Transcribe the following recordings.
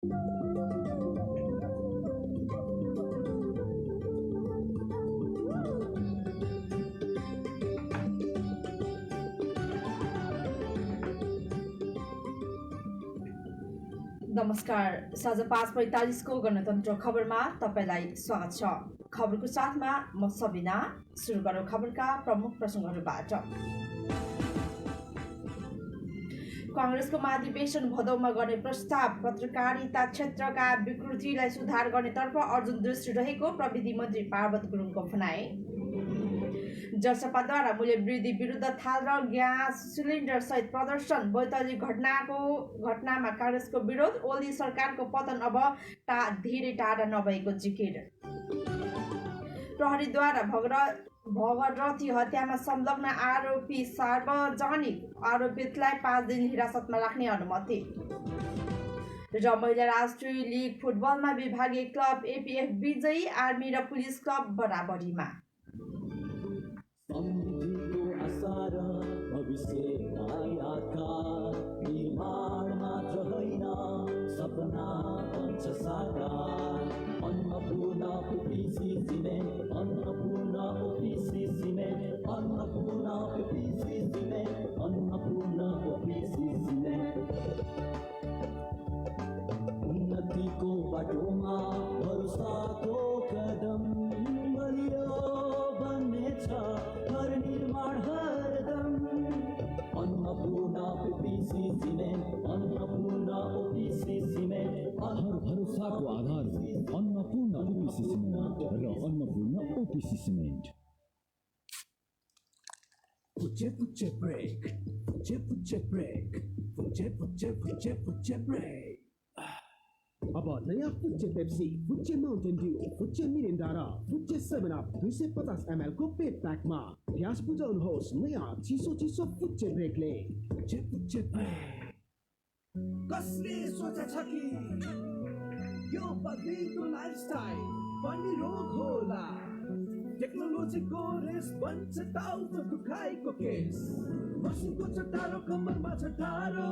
नमस्कार, साँझ 5:45 को गणतन्त्र खबरमा तपाईलाई स्वागत छ। खबरको साथमा म सबिना। सुरु गरौँ खबरका प्रमुख प्रसङ्गहरूबाट। कांग्रेसको महाधिवेशन भदौमा गर्ने प्रस्ताव, पत्रकारिता क्षेत्रका विकृतिलाई सुधार गर्नेतर्फ अर्जुन दृष्टि रहेको प्रविधि मन्त्री पार्वत गुरुङको भनाई। जसपाद्वारा मूल्य वृद्धि विरुद्ध थाल र ग्यास सिलिन्डर सहित प्रदर्शन, बैतडी घटनामा कांग्रेसको विरोध, ओली सरकारको पतन अब धेरै टाढा नभएको जिकिर। प्रहरीद्वारा भगरथी हत्यामा संलग्न आरोपी सार्वजनिक आरोपितलाई 5 दिन हिरासतमा राख्ने अनुमति। र महिला राष्ट्रिय लिग फुटबलमा विभागीय क्लब एपीएफ विजयी, आर्मी र पुलिस क्लब बराबरीमा। सपना बन्छ साकार, Annapurna OPC cement, Annapurna OPC cement, Annapurna OPC cement, Annapurna OPC cement. उन्नतिको बाटोमा भरोसाको कदम बलियो बन्नेछ हर निर्माण हरदम। Annapurna OPC cement, Annapurna OPC cement, हर भरोसाको आधार अन्नपूर्ण ओपीसी सिमेन्ट र अन्नपूर्ण ओपीसी सिमेन्ट। पुचे ब्रेक, पुचे ब्रेक, पुचे ब्रेक। अब नयाँ फुच्चे पेप्सी, फुच्चे माउन्टेन ड्यू, फुच्चे मिरिन्डा र फुच्चे 7 अप 250 ml को पेट प्याकमा प्याज बुझाउनुहोस् नयाँ चिसो फुच्चे ब्रेकले। पुचे ब्रेक। कसले सोचेछ कि यो बदलिएको लाइफस्टाइल पनि रोग होला? टेक्नोलोजीको रेस बन्छ टाउको दुखाइको केस, मसिनको चटारो कम्मरमा चटारो।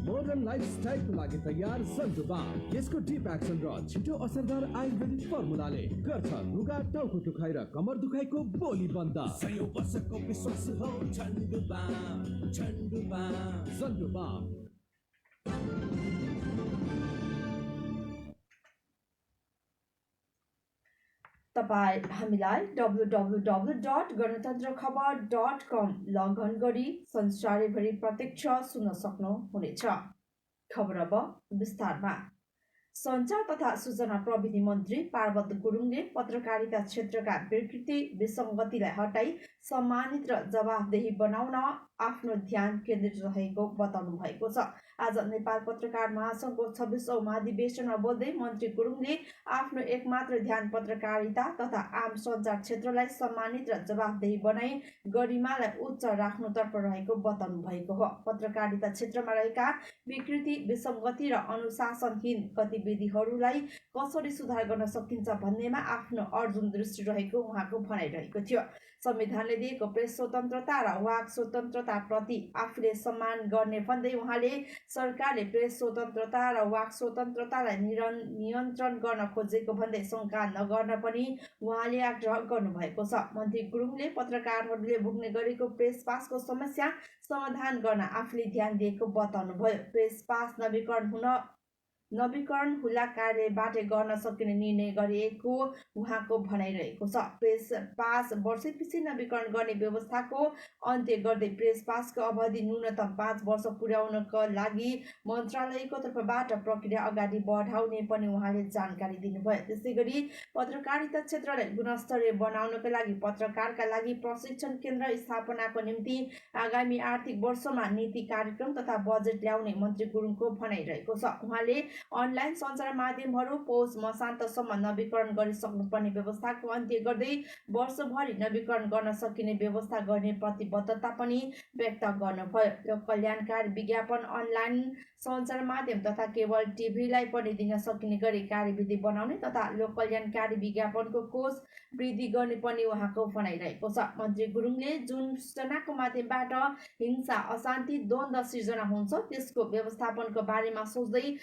मोडर्न लाइफस्टाइलको लागि तयार सन्जुबाम। यसको डिप एक्सन र छिटो असरदार आयुर्वेदिक फर्मुलाले गर्छ रुगा, टाउको दुखाइ र कमर दुखाइको बोली बन्द। 100 वर्षको विश्वास हो झन्डुबाम, झन्डुबाम, सन्जुबाम। तपाईँ हामीलाई www.गणतन्त्रखबर.com लगइन गरी संसारभरि प्रत्यक्ष सुन्न सक्नुहुनेछ। खबर अब विस्तारमा। सञ्चार तथा सूचना प्रविधि मन्त्री पार्वत गुरुङले पत्रकारिता क्षेत्रका विकृति विसङ्गतिलाई हटाई सम्मानित र जवाफदेही बनाउन आफ्नो ध्यान केन्द्रित रहेको बताउनु भएको छ। आज नेपाल पत्रकार महासङ्घको 26औं महाधिवेशनमा बोल्दै मन्त्री गुरुङले आफ्नो एकमात्र ध्यान पत्रकारिता तथा आम सञ्चार क्षेत्रलाई सम्मानित र जवाफदेही बनाई गरिमालाई उच्च राख्नुतर्फ रहेको बताउनु भएको हो। पत्रकारिता क्षेत्रमा रहेका विकृति विसङ्गति र अनुशासनहीन गतिविधिहरूलाई कसरी सुधार गर्न सकिन्छ भन्नेमा आफ्नो अर्जुन दृष्टि रहेको उहाँको भनाइरहेको थियो। संविधानले दिएको प्रेस स्वतन्त्रता र वाक स्वतन्त्रता प्रति आफूले सम्मान गर्ने भन्दै उहाँले सरकारले प्रेस स्वतन्त्रता र वाक स्वतन्त्रतालाई नियन्त्रण गर्न खोजेको भन्दै शङ्का नगर्न पनि उहाँले आग्रह गर्नुभएको छ। मन्त्री गुरुङले पत्रकारहरूले भोग्ने गरेको प्रेस पासको समस्या समाधान गर्न आफूले ध्यान दिएको बताउनुभयो। प्रेस पास नवीकरण हुला कार्यबाट गर्न सकिने निर्णय गरिएको उहाँको भनाइरहेको छ। प्रेस पास वर्षैपछि नवीकरण गर्ने व्यवस्थाको अन्त्य गर्दै प्रेस पासको अवधि न्यूनतम 5 वर्ष पुर्याउनका लागि मन्त्रालयको तर्फबाट प्रक्रिया अगाडि बढाउने पनि उहाँले जानकारी दिनुभयो। त्यसै गरी पत्रकारिता क्षेत्रलाई गुणस्तरीय बनाउनका लागि पत्रकारका लागि प्रशिक्षण केन्द्र स्थापनाको निम्ति आगामी आर्थिक वर्षमा नीति कार्यक्रम तथा बजेट ल्याउने मन्त्री गुरुङको भनाइरहेको छ। उहाँले अनलाइन सञ्चार माध्यमहरू पौष मसान्तसम्म नवीकरण गरिसक्नुपर्ने व्यवस्थाको अन्त्य गर्दै वर्षभरि नवीकरण गर्न सकिने व्यवस्था गर्ने प्रतिबद्धता पनि व्यक्त गर्नुभयो। लोक कल्याणकारी विज्ञापन अनलाइन सञ्चार माध्यम तथा केबल टिभीलाई पनि दिन सकिने गरी कार्यविधि बनाउने तथा लोक कल्याणकारी विज्ञापनको कोष वृद्धि गर्ने पनि उहाँको भनाइरहेको छ। मन्त्री गुरुङले जुन सूचनाको माध्यमबाट हिंसा, अशान्ति, द्वन्द्व सिर्जना हुन्छ त्यसको व्यवस्थापनको बारेमा सोच्दै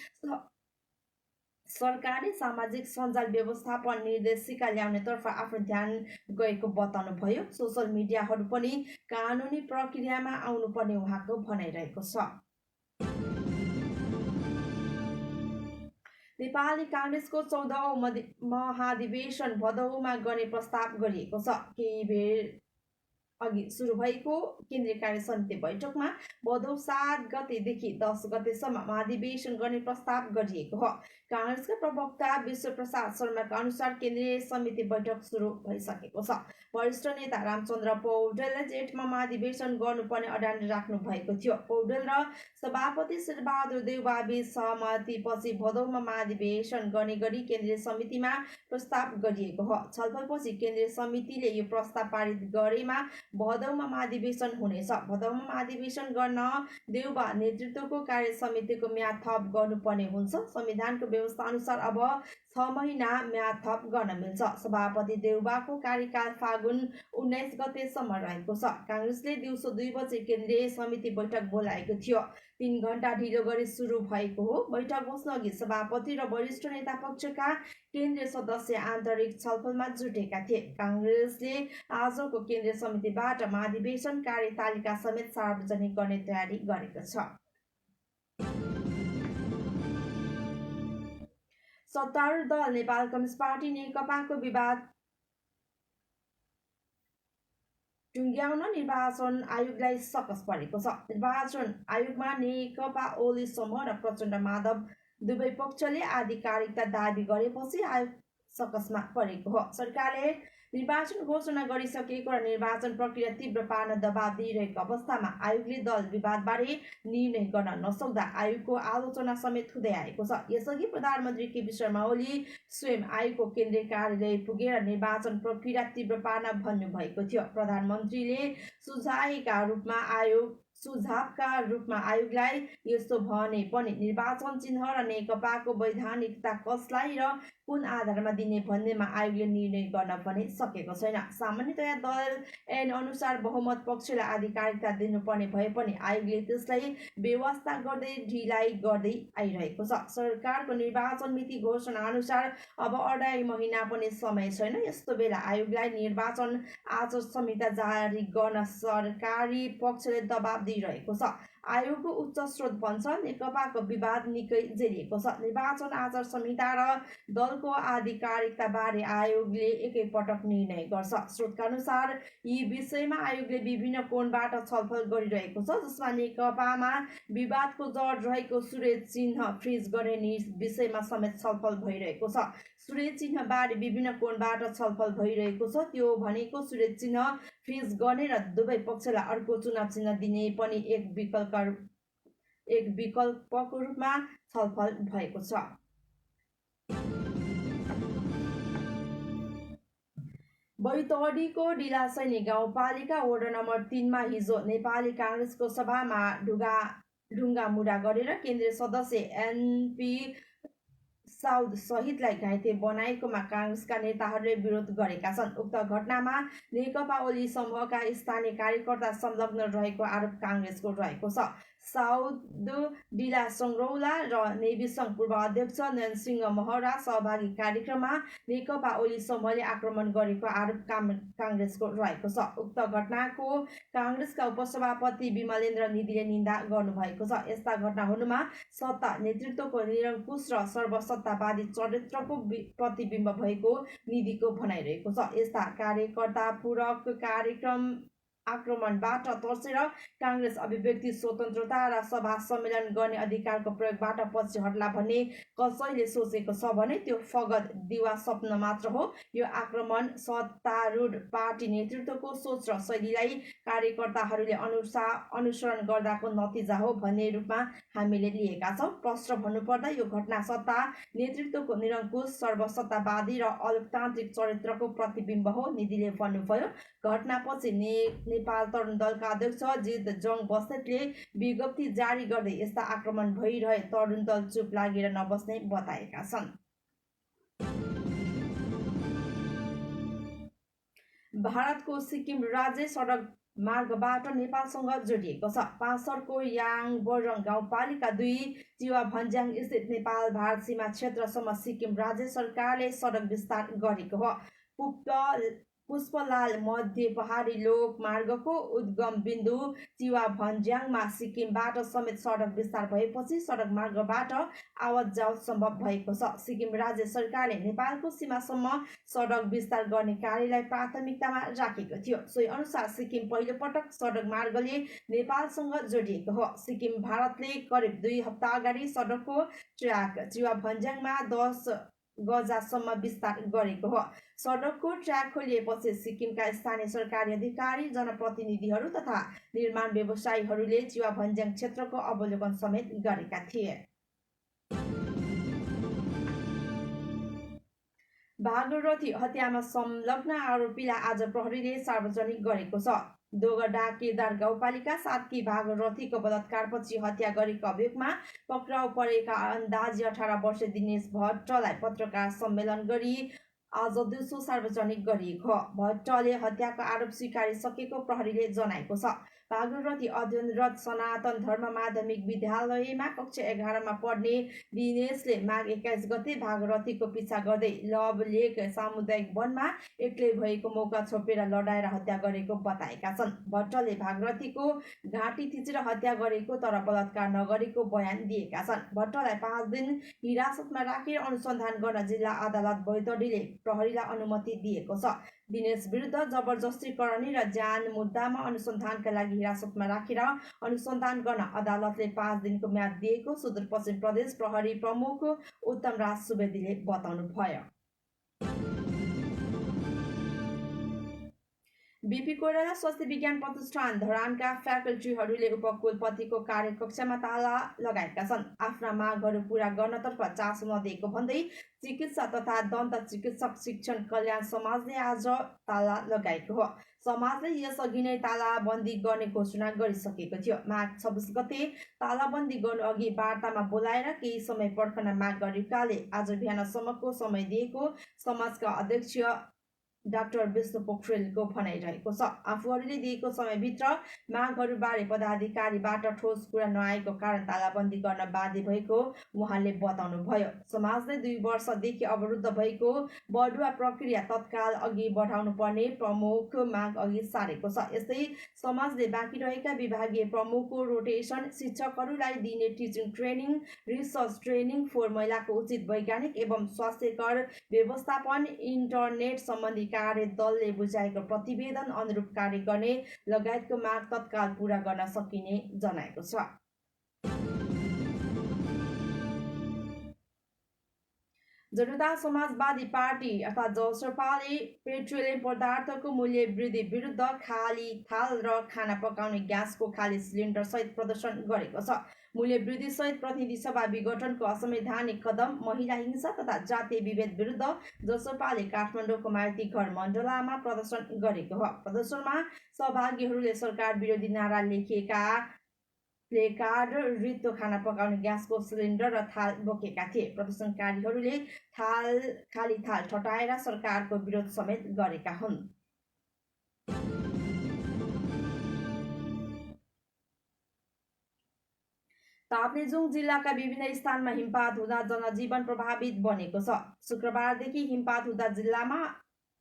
सरकारले सामाजिक सञ्जाल व्यवस्थापन निर्देशिका ल्याउनेतर्फ आफ्नो ध्यान गएको बताउनुभयो। सोसल मिडियाहरू पनि कानुनी प्रक्रियामा आउनुपर्ने उहाँको भनाइरहेको छ। नेपाली काङ्ग्रेसको 14औं महाधिवेशन भदौमा गर्ने प्रस्ताव गरिएको छ। केही बेर अघि सुरु भएको केन्द्रीय कार्य समिति बैठकमा भदौ 7 गतेदेखि 10 गतेसम्म महाधिवेशन गर्ने प्रस्ताव गरिएको हो। काङ्ग्रेसका प्रवक्ता विश्वप्रसाद शर्माका अनुसार केन्द्रीय समिति बैठक सुरु भइसकेको छ। वरिष्ठ नेता रामचन्द्र पौडेलले जेठमा महाधिवेशन गर्नुपर्ने अडान राख्नु भएको थियो। पौडेल र सभापति शेरबहादुर देउवाबीच सहमतिपछि भदौमा महाधिवेशन गर्ने गरी केन्द्रीय समितिमा प्रस्ताव गरिएको हो। छलफलपछि केन्द्रीय समितिले यो प्रस्ताव पारित गरेमा भदौमा महाधिवेशन हुनेछ। भदौमा महाधिवेशन गर्न देउबा नेतृत्वको कार्य समितिको म्याद थप गर्नुपर्ने हुन्छ। संविधानको व्यवस्था अनुसार अब 6 महिना म्याद थप गर्न मिल्छ। सभापति देउबाको कार्यकाल फागुन 19 गतेसम्म रहेको छ। काङ्ग्रेसले दिउँसो 2 बजे केन्द्रीय समिति बैठक बोलाएको थियो। 3 घण्टा ढिलो गरी सुरु भएको हो। बैठक बस्न अघि सभापति र वरिष्ठ नेता पक्षका केन्द्रीय सदस्य आन्तरिक छलफलमा जुटेका थिए। काङ्ग्रेसले आजको केन्द्रीय समितिबाट महाधिवेशन कार्यतालिका समेत सार्वजनिक गर्ने तयारी गरेको छ। सत्तारूढ दल नेपाल कम्युनिस्ट पार्टी नेकपाको विवाद टुङ्ग्याउन निर्वाचन आयोगलाई सकस परेको छ। निर्वाचन आयोगमा नेकपा ओली समूह र प्रचण्ड माधव दुवै पक्षले आधिकारिकता दाबी गरेपछि आयोग सकसमा परेको हो। सरकारले निर्वाचन घोषणा गरिसकेको र निर्वाचन प्रक्रिया तीव्र पार्न दबाव दिइरहेको अवस्थामा आयोगले दल विवादबारे निर्णय गर्न नसक्दा आयोगको आलोचना समेत हुँदै आएको छ। यसअघि प्रधानमन्त्री केपी शर्मा ओली स्वयं आयोगको केन्द्रीय कार्यालय पुगेर निर्वाचन प्रक्रिया तीव्र पार्न भन्नुभएको थियो। प्रधानमन्त्रीले सुझावका रूपमा आयोगलाई यस्तो भने पनि निर्वाचन चिन्ह र नेकपाको वैधानिकता कसलाई र कुन आधारमा दिने भन्नेमा आयोगले निर्णय गर्न पनि सकेको छैन। सामान्यतया दल ऐन अनुसार बहुमत पक्षलाई आधिकारिकता दिनुपर्ने भए पनि आयोगले त्यसलाई व्यवस्था गर्दै ढिलाइ गर्दै आइरहेको छ। सरकारको निर्वाचन मिति घोषणा अनुसार अब 2.5 महिना पनि समय छैन। यस्तो बेला आयोगलाई निर्वाचन आचार संहिता जारी गर्न सरकारी पक्षले दबाब दिइरहेको छ। आयोगको उच्च स्रोत भन्छ नेकपाको विवाद निकै जेरिएको छ। निर्वाचन आचार संहिता र दलको आधिकारिकता बारे आयोगले एकैपटक निर्णय गर्छ। स्रोतका अनुसार यी विषयमा आयोगले विभिन्न कोणबाट छलफल गरिरहेको छ, जसमा नेकपामा विवादको जड रहेको सूर्य चिन्ह फ्रिज गर्ने विषयमा समेत छलफल भइरहेको छ। सूर्य चिन्ह बारे विभिन्न कोणबाट छलफल भइरहेको छ। त्यो भनेको सूर्य चिन्ह फ्रिज गर्ने र दुवै पक्षलाई अर्को चुनाव चिन्ह दिने पनि एक विकल्पको रूपमा छलफल भएको छ। बैतडीको डिलासैनी गाउँपालिका वडा नम्बर 3 मा हिजो नेपाली काङ्ग्रेसको सभामा ढुङ्गा मुढा गरेर केन्द्रीय सदस्य एनपी साउद सहितलाई घाइते बनाएकोमा काङ्ग्रेसका नेताहरूले विरोध गरेका छन्। उक्त घटनामा नेकपा ओली समूहका स्थानीय कार्यकर्ता संलग्न रहेको आरोप काङ्ग्रेसको रहेको छ। साउद डिला सङ्ग्रौला र नेवी सङ्घ पूर्व अध्यक्ष नयन सिंह महरा सहभागी कार्यक्रममा नेकपा ओली समूहले आक्रमण गरेको आरोप काङ्ग्रेसको रहेको छ। उक्त घटनाको काङ्ग्रेसका उपसभापति विमलेन्द्र निधिले निन्दा गर्नुभएको छ। यस्ता घटना हुनुमा सत्ता नेतृत्वको निरङ्कुश र सर्वसत्तावादी चरित्रको प्रतिबिम्ब भएको निधिको भनाइरहेको छ। यस्ता कार्यकर्ता पूरक आक्रमणबाट तर्सेर काङ्ग्रेस अभिव्यक्ति स्वतन्त्रता र सभा सम्मेलन गर्ने अधिकारको प्रयोगबाट पछि हट्ला भन्ने कसैले सोचेको छ भने त्यो फगत दिवा स्वप्न मात्र हो। यो आक्रमण सत्तारूढ पार्टी नेतृत्वको सोच र शैलीलाई कार्यकर्ताहरूले अनुसरण गर्दाको नतिजा हो भन्ने रूपमा हामीले लिएका छौँ। प्रश्न भन्नुपर्दा यो घटना सत्ता नेतृत्वको निरङ्कुश सर्वसत्तावादी र अलोकतान्त्रिक चरित्रको प्रतिबिम्ब हो, निधिले भन्नुभयो। घटनापछि नेपाल तरुण दलका अध्यक्ष जिद जङ बस्नेतले विज्ञप्ति जारी गर्दै यस्ता आक्रमण भइरहे तरुण दल चुप लागेर नबस्ने बताएका छन्। भारतको सिक्किम राज्य सडक मार्गबाट नेपालसँग जोडिएको छ। पाँचरको याङबरङ गाउँपालिका 2 चिवा भन्ज्याङ स्थित नेपाल भारत सीमा क्षेत्रसम्म सिक्किम राज्य सरकारले सडक विस्तार गरेको हो। पुष्पलाल मध्य पहाडी लोक मार्गको उद्गम बिन्दु चिवा भन्ज्याङमा सिक्किमबाट समेत सडक विस्तार भएपछि सडक मार्गबाट आवत जावत सम्भव भएको छ। सिक्किम राज्य सरकारले नेपालको सीमासम्म सडक विस्तार गर्ने कार्यलाई प्राथमिकतामा राखेको थियो। सोही अनुसार सिक्किम पहिलो पटक सडक मार्गले नेपालसँग जोडिएको हो। सिक्किम भारतले करिब 2 हप्ता अगाडि सडकको ट्र्याक चिवा भन्ज्याङमा 10 गजासम्म विस्तार गरेको हो। सडकको ट्र्याक खोलिएपछि सिक्किमका स्थानीय सरकारी अधिकारी, जनप्रतिनिधिहरू तथा निर्माण व्यवसायीहरूले चिवा भन्ज्याङ क्षेत्रको अवलोकन समेत गरेका थिए। भागीरथी हत्यामा संलग्न आरोपीलाई आज प्रहरीले सार्वजनिक गरेको छ। दोगडा केदार गाउँपालिका 7 की भागीरथीको बलात्कारपछि हत्या गरेको अभियोगमा पक्राउ परेका अन्दाजी 18 वर्षीय दिनेश भट्टलाई पत्रकार सम्मेलन गरी आज दिउँसो सार्वजनिक गरिएको हो। भट्टले हत्याको आरोप स्वीकारिसकेको प्रहरीले जनाएको छ। भागीरथी अध्ययनरत सनातन धर्म माध्यमिक विद्यालयमा कक्षा 11 मा पढ्ने दिनेशले माघ 21 गते भागीरथीको पिछा गर्दै लभ लेक सामुदायिक वनमा एक्लै भएको मौका छोपेर लडाएर हत्या गरेको बताएका छन्। भट्टले भागीरथीको घाँटी थिचेर हत्या गरेको तर बलात्कार नगरेको बयान दिएका छन्। भट्टलाई 5 दिन हिरासतमा राखेर अनुसन्धान गर्न जिल्ला अदालत बैतडीले प्रहरीलाई अनुमति दिएको छ। दिनेश विरुद्ध जबरजस्तीकरण र जान मुद्दामा अनुसन्धानका लागि हिरासतमा राखेर अनुसन्धान गर्न अदालतले 5 दिनको म्याद दिएको सुदूरपश्चिम प्रदेश प्रहरी प्रमुख उत्तमराज सुवेदीले बताउनुभयो। बीपी कोइराला स्वास्थ्य विज्ञान प्रतिष्ठान धरानका फ्याकल्टीहरूले उपकुलपतिको कार्यकक्षमा ताला लगाएका छन्। आफ्ना मागहरू पूरा गर्नतर्फ चासो नदिएको भन्दै चिकित्सा तथा दन्त चिकित्सक शिक्षण कल्याण समाजले आज ताला लगाएको हो। समाजले यसअघि नै तालाबन्दी गर्ने घोषणा गरिसकेको थियो। माघ 26 गते तालाबन्दी गर्नु अघि वार्तामा बोलाएर केही समय पर्खन माग गरेकाले आज बिहानसम्मको समय दिएको समाजका अध्यक्ष डाक्टर विष्णु पोखरेलको भनाइरहेको छ। आफूहरूले दिएको समयभित्र मागहरूबारे पदाधिकारीबाट ठोस कुरा नआएको कारण तालाबन्दी गर्न बाध्य भएको उहाँले बताउनुभयो। समाजले 2 वर्षदेखि अवरुद्ध भएको बढुवा प्रक्रिया तत्काल अघि बढाउनु पर्ने प्रमुख माग अघि सारेको छ। यस्तै समाजले बाँकी रहेका विभागीय प्रमुखको रोटेसन, शिक्षकहरूलाई दिने टिचिङ ट्रेनिङ, रिसर्च ट्रेनिङ, फोहोर मैलाको उचित वैज्ञानिक एवं स्वास्थ्यकर व्यवस्थापन, इन्टरनेट सम्बन्धी कार्य दलले बुझाएको प्रतिवेदन अनुरूप कार्य गर्ने लगायतको माग तत्काल पूरा गर्न सकिने जनाएको छ। जनता समाजवादी पार्टी अर्थात् जसपाले पेट्रोलियम पदार्थको मूल्य वृद्धि विरुद्ध खाली थाल र खाना पकाउने ग्यासको खाली सिलिन्डर सहित प्रदर्शन गरेको छ। मूल्य वृद्धि सहित प्रतिनिधि सभा विघटनको असंवैधानिक कदम, महिला हिंसा तथा जातीय विभेद विरुद्ध जसपाले काठमाडौँको माइती घर मण्डलामा प्रदर्शन गरेको हो। प्रदर्शनमा सहभागीहरूले सरकार विरोधी नारा लेखिएका प्लेकार्ड, रित्तो खाना पकाउने ग्यासको सिलिन्डर र थाल बोकेका थिए। प्रदर्शनकारीहरूले खाली थाल ठटाएर सरकारको विरोध समेत गरेका हुन्। ताप्लेजुङ जिल्लाका विभिन्न स्थानमा हिमपात हुँदा जनजीवन प्रभावित बनेको छ। शुक्रबारदेखि हिमपात हुँदा जिल्लामा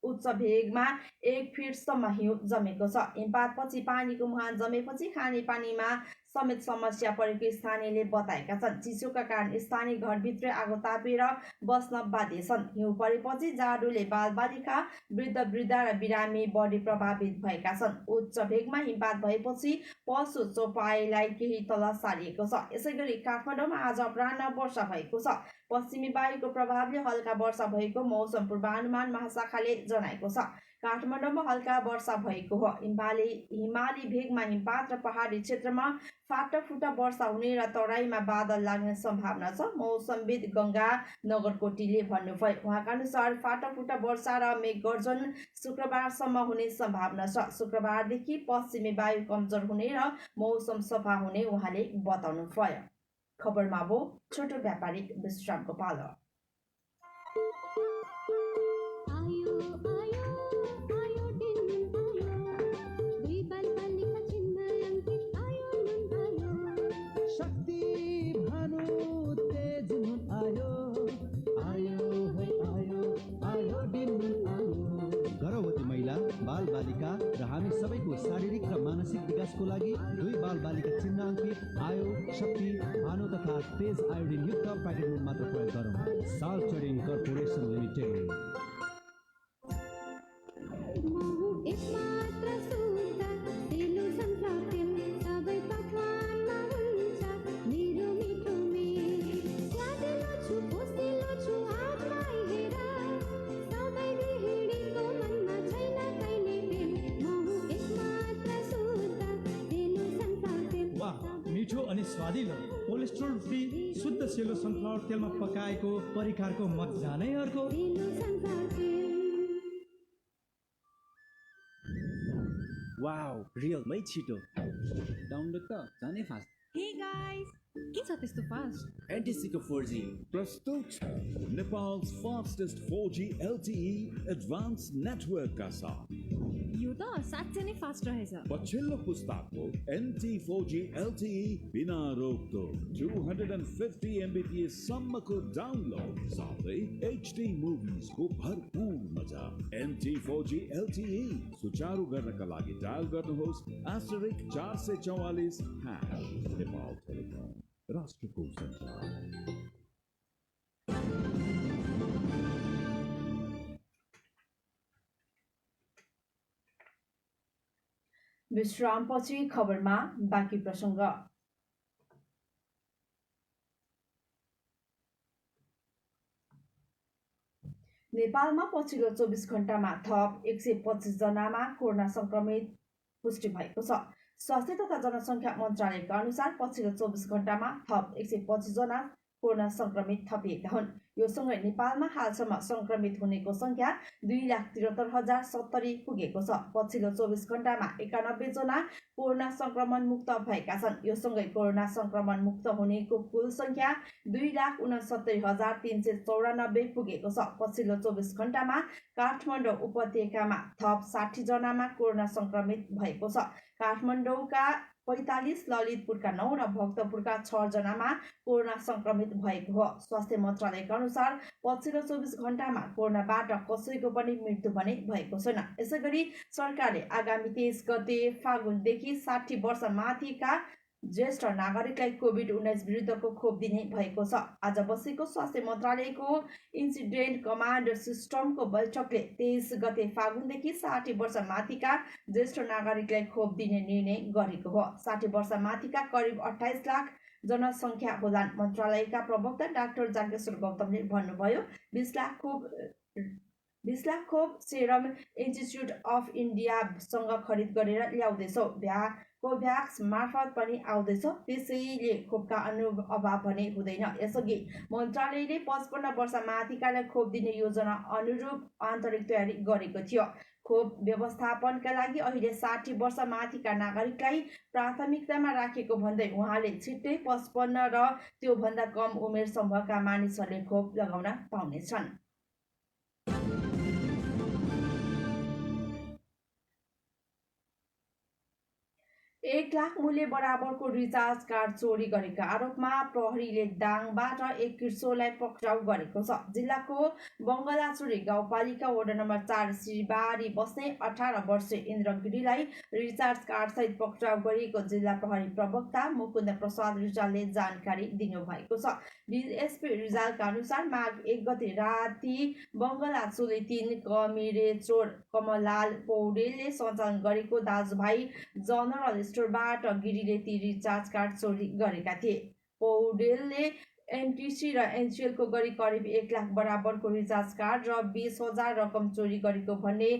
उच्च भेगमा 1 फिटसम्म हिउँ जमेको छ। हिमपातपछि पानीको मुहान जमेपछि खानेपानीमा समेत समस्या परेको स्थानीयले बताएका छन्। चिसोका कारण स्थानीय घरभित्रै आगो तापेर बस्न बाध्य छन्। हिउँ परेपछि जाडोले बालबालिका, वृद्ध-वृद्धा र बिरामी बढी प्रभावित भएका छन्। उच्च भेगमा हिमपात भएपछि पशु चौपाईलाई केही तल सारिएको छ। यसैगरी काठमाडौँमा आज अपराह्न वर्षा भएको छ। पश्चिमी वायुको प्रभावले हल्का वर्षा भएको मौसम पूर्वानुमान महाशाखाले जनाएको छ। काठमाडौँमा हल्का वर्षा भएको हो। हिमाली भेगमा हिमपात र पहाडी क्षेत्रमा फाटाफुटा वर्षा हुने र तराईमा बादल लाग्ने सम्भावना छ। मौसमविद गंगा नगरकोटीले भन्नुभयो। उहाँका अनुसार फाटाफुटा वर्षा र मेघगर्जन शुक्रबारसम्म हुने सम्भावना छ। शुक्रबारदेखि पश्चिमी वायु कमजोर हुने र मौसम सफा हुने उहाँले बताउनुभयो। खबरमा अब छोटो व्यापारिक विश्रामको पालो। आयो आयो आयो दिन आयो दुई बल हामी सबैको शारीरिक र मानसिक विकासको लागि 2 बालबालिका चिन्हाङ्कित आयो शक्ति भानु तथा तेज आयोडिन युक्त प्याकेट मात्र प्रयोग गरौँ। Salt trading corporation limited. मिठो अनि स्वादिलो कोलेस्ट्रोल फ्री शुद्ध सेलो सनफ्लावर तेलमा पकाएको परिकारको मजा नै अर्को। वाउ, रियलमै छिटो। डाउनलोड त जानै फास्ट। Hey guys, के छ त्यस्तो फास्ट? एनटिसीको 4G प्रस्तुत छ Nepal's fastest 4G LTE advanced network का साथ। यो त साँच्चै नै फास्ट रहेछ। पछिल्लो पुस्ताको NT4G LTE बिना रोकटोक 250 Mbps सम्मको डाउनलोड साथै HD मुभिज को भरपूर मजा। NT4G LTE सुचारू गर्नका लागि डायल गर्नुहोस् *444# नेपाल टेलिकम राष्ट्रको सञ्चार। विश्रामपछि खबरमा बाँकी प्रसङ्ग। नेपालमा पछिल्लो 24 घण्टामा थप 125 जनामा कोरोना संक्रमित पुष्टि भएको छ। स्वास्थ्य तथा जनसङ्ख्या मन्त्रालयका अनुसार पछिल्लो 24 घण्टामा थप 125 जना कोरोना संक्रमित थपिएका हुन्। यो सँगै नेपालमा हालसम्म संक्रमित हुनेको संख्या 2,73,070 पुगेको छ। पछिल्लो 24 घण्टामा 91 जना कोरोना संक्रमण मुक्त भएका छन्। यो सँगै कोरोना संक्रमण मुक्त हुनेको कुल संख्या 2,69,394 पुगेको छ। पछिल्लो 24 घण्टामा काठमाडौँ उपत्यकामा थप 60 जनामा कोरोना संक्रमित भएको छ। काठमाडौँका 45, ललितपुरका 9 र भक्तपुरका 6 जनामा कोरोना संक्रमित भएको हो। स्वास्थ्य मन्त्रालयका अनुसार पछिल्लो 24 घण्टामा कोरोनाबाट कसैको पनि मृत्यु भने भएको छैन। यसैगरी सरकारले आगामी 23 गते फागुनदेखि 60 वर्ष माथिका ज्येष्ठ नागरिकलाई कोभिड-19 विरुद्धको खोप दिने भएको छ। आज बसेको स्वास्थ्य मन्त्रालयको इन्सिडेन्ट कमान्ड सिस्टमको बैठकले 23 गते फागुनदेखि 60 वर्ष माथिका ज्येष्ठ नागरिकलाई खोप दिने निर्णय गरेको हो। 60 वर्ष माथिका करिब 28 लाख जनसङ्ख्या होलान्। मन्त्रालयका प्रवक्ता डाक्टर जागेश्वर गौतमले भन्नुभयो, 20 लाख खोप सेरम इन्स्टिच्युट अफ इन्डियासँग खरिद गरेर ल्याउँदैछौँ। कोभ्याक्स मार्फत पनि आउँदैछ। त्यसैले खोपका अभाव भने हुँदैन। यसअघि मन्त्रालयले 55 वर्ष माथिकालाई खोप दिने योजना अनुरूप आन्तरिक तयारी गरेको थियो। खोप व्यवस्थापनका लागि अहिले 60 वर्ष माथिका नागरिकलाई प्राथमिकतामा राखेको भन्दै उहाँले छिट्टै 55 र त्योभन्दा कम उमेर समूहका मानिसहरूले खोप लगाउन पाउनेछन्। 1 लाख मूल्य बराबरको रिचार्ज कार्ड चोरी गरेका आरोपमा प्रहरीले दाङबाट एक किशोरलाई पक्राउ गरेको छ। जिल्लाको बङ्गलाचुरी गाउँपालिका वडा नम्बर 4 श्रीबारी बस्ने 18 वर्षीय इन्द्र गिरीलाई रिचार्ज कार्ड सहित पक्राउ गरिएको जिल्ला प्रहरी प्रवक्ता मुकुन्द प्रसाद रिजालले जानकारी दिनुभएको छ। डीएसपी रिजालका अनुसार माघ 1 गते राति बङ्गलाचुरी 3 कमिरे चोर कमललाल पौडेलले सञ्चालन गरेको दाजुभाइ जनरल स्टोरबाट गिरीले ती रिचार्ज कार्ड चोरी गरेका थिए। पौडेलले एनटिसी र एनसिएलको गरी करिब 1 लाख बराबरको रिचार्ज कार्ड र 20,000 रकम चोरी गरेको भन्ने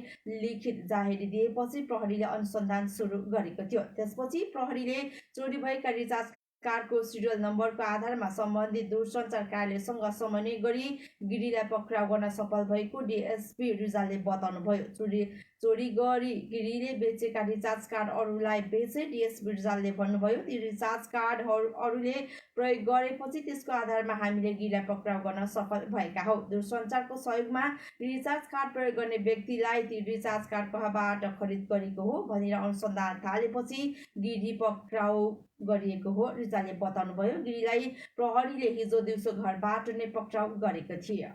लिखित जाहेरी दिएपछि प्रहरीले अनुसन्धान सुरु गरेको थियो। त्यसपछि प्रहरीले चोरी भएका रिचार्ज कार्डको सिरियल नम्बरको आधारमा सम्बन्धित दूरसञ्चार कार्यालयसँग समन्वय गरी गिरीलाई पक्राउ गर्न सफल भएको डीएसपी रिजालले बताउनुभयो। चोरी गरी गिरीले बेचेका रिचार्ज कार्ड अरूलाई बेचे। डीएसपी रिजालले भन्नुभयो, ती रिचार्ज कार्ड अरूले प्रयोग गरेपछि त्यसको आधारमा हामीले गिरीलाई पक्राउ गर्न सफल भएका हौ। दूरसञ्चारको सहयोगमा रिचार्ज कार्ड प्रयोग गर्ने व्यक्तिलाई ती रिचार्ज कार्ड कहाँबाट खरिद गरेको हो भनेर अनुसन्धान थालेपछि गिरी पक्राउ गरिएको हो रिजालले बताउनुभयो। गिरीलाई प्रहरीले हिजो दिउँसो घरबाट नै पक्राउ गरेको थियो।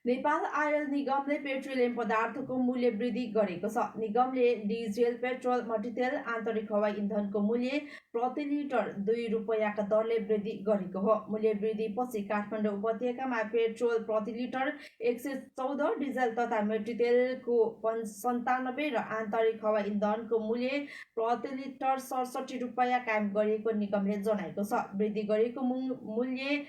नेपाल आयल निगमले पेट्रोलियम पदार्थको मूल्य वृद्धि गरेको छ। निगमले डिजेल, पेट्रोल, मट्टीतेल, आन्तरिक हवाई इन्धनको मूल्य प्रति लिटर 2 रुपैयाँका दरले वृद्धि गरेको हो। मूल्य वृद्धिपछि काठमाडौँ उपत्यकामा पेट्रोल प्रति लिटर 114, डिजेल तथा मट्टीतेलको 97 र आन्तरिक हवाई इन्धनको मूल्य प्रति लिटर 67 रुपैयाँ कायम गरिएको निगमले जनाएको छ। वृद्धि गरेको मूल्य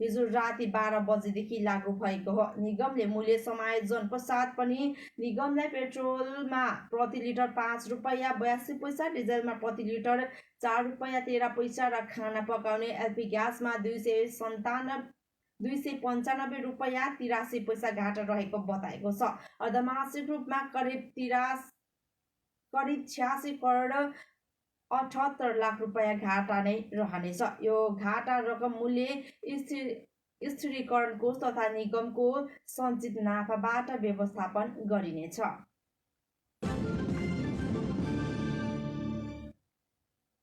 हिजो राति 12 बजेदेखि लागू भएको हो। निगमले मूल्य समायोजन पश्चात पनि निगमलाई पेट्रोलमा प्रति लिटर 5 रुपैयाँ 82 पैसा, डिजेलमा प्रति लिटर 4 रुपैयाँ 13 पैसा र खाना पकाउने एलपी ग्यासमा 295 रुपैयाँ 83 पैसा घाटा रहेको बताएको छ। अर्धमासिक रूपमा करिब 86 करोड 78 लाख रुपैयाँ घाटा नै रहनेछ। यो घाटा रकम मूल्य स्थिरीकरण कोष तथा निगमको सञ्चित नाफाबाट व्यवस्थापन गरिनेछ।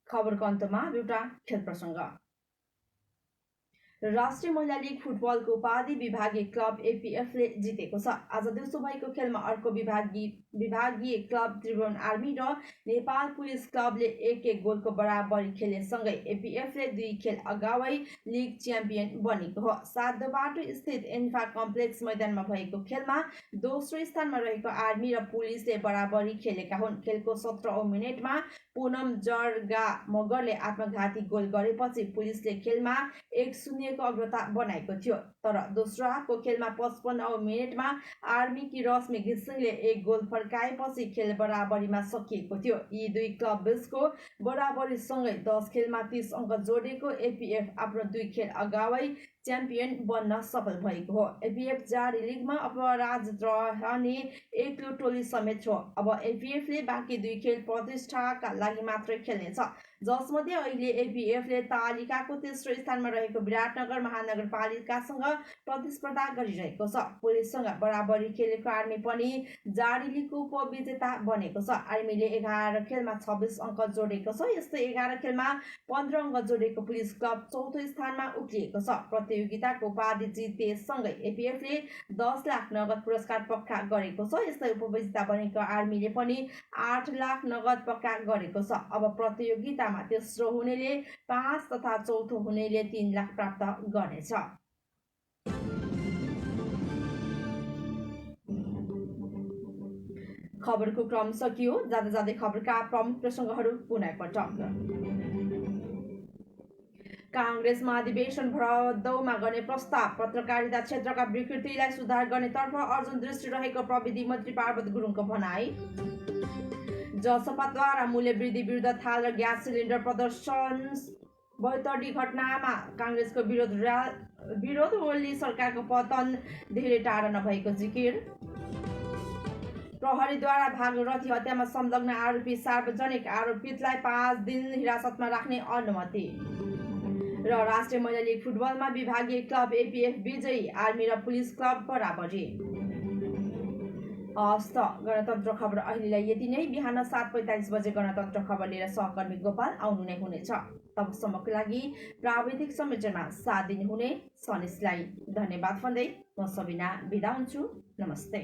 खबरको अन्तमा एउटा खेल प्रसङ्ग। राष्ट्रिय महिला लिग फुटबलको उपाधि विभागीय क्लब एपीएफले जितेको छ। आज दिउँसो भएको खेलमा अर्को विभागीय क्लब त्रिभुवन आर्मी र नेपाल पुलिस क्लबले 1-1 गोलको बराबरी खेलेसँगै एपीएफले 2 खेल अगावै लिग च्याम्पियन बनेको हो। सातोबाटो स्थित एन्फा कम्प्लेक्स मैदानमा भएको खेलमा दोस्रो स्थानमा रहेको आर्मी र पुलिसले बराबरी खेलेका हुन्। खेलको 17औं मिनेटमा पूनम जर्गा मगरले आत्मघाती गोल गरेपछि पुलिसले खेलमा 1-0 को अग्रता बनाएको थियो। तर दोस्रो हाफको खेलमा 55औं मिनेटमा आर्मीकी रश्मि घिसिङले 1 गोल फर्काएपछि खेल बराबरीमा सकिएको थियो। यी दुई क्लब बीचको बराबरीसँगै 10 खेलमा 30 अङ्क जोडेको एपीएफ आफ्नो 2 खेल अगावै च्याम्पियन बन्न सफल भएको हो। एपीएफ जारी लिगमा अपराजित रहने एक्लो टोली समेत हो। अब एपीएफले बाँकी 2 खेल प्रतिष्ठाका लागि मात्रै खेल्नेछ, जसमध्ये अहिले एपीएफले तालिकाको तेस्रो स्थानमा रहेको विराटनगर महानगरपालिकासँग प्रतिस्पर्धा गरिरहेको छ। पुलिससँग बराबरी खेलेको आर्मी पनि जारी लिगको उपविजेता बनेको छ। आर्मीले 11 खेलमा 26 अङ्क जोडेको छ। यस्तै 11 खेलमा 15 अङ्क जोडेको पुलिस क्लब चौथो स्थानमा उक्लिएको छ। प्रतियोगिताको उपाधि जितेसँगै एपीएफले 10 लाख नगद पुरस्कार पक्का गरेको छ। यस्तै उपविजेता बनेको आर्मीले पनि 8 लाख नगद पक्का गरेको छ। अब प्रतियोगितामा तेस्रो हुनेले 5 तथा चौथो हुनेले 3 लाख प्राप्त गर्नेछ। खबरको क्रम सकियो। जाँदा जाँदै खबरका प्रमुख प्रसङ्गहरू पुनः पटक। काङ्ग्रेस महाधिवेशन भरदौमा गर्ने प्रस्ताव। पत्रकारिता क्षेत्रका विकृतिलाई सुधार गर्नेतर्फ अर्जुन दृष्टि रहेको प्रविधि मन्त्री पार्वत गुरुङको भनाई। जसपाद्वारा मूल्य वृद्धि विरुद्ध थाल र ग्यास सिलिन्डर प्रदर्शन बैतडी घटनामा काङ्ग्रेसको विरोध ओली सरकारको पतन धेरै टाढा नभएको जिकिर। प्रहरीद्वारा भागरथी हत्यामा संलग्न आरोपी सार्वजनिक आरोपितलाई 5 दिन हिरासतमा राख्ने अनुमति। र राष्ट्रिय महिला लिग फुटबलमा विभागीय क्लब एपीएफ विजयी, आर्मी र पुलिस क्लब बराबरी। हस्त गणतन्त्र खबर अहिलेलाई यति नै। बिहान 7:45 बजे गणतन्त्र खबर लिएर सहकर्मी गोपाल आउनु नै हुनेछ। तबसम्मको लागि प्राविधिक संयोजनमा साथ दिनुहुने सनिसलाई धन्यवाद भन्दै म सबिना बिदा हुन्छु। नमस्ते।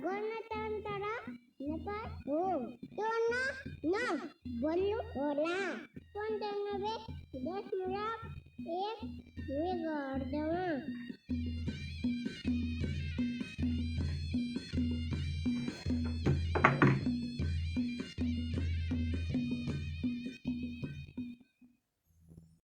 गणतन्त्र नेपाल हो न बोल्नु होला। 95.1 मेगाहर्जमा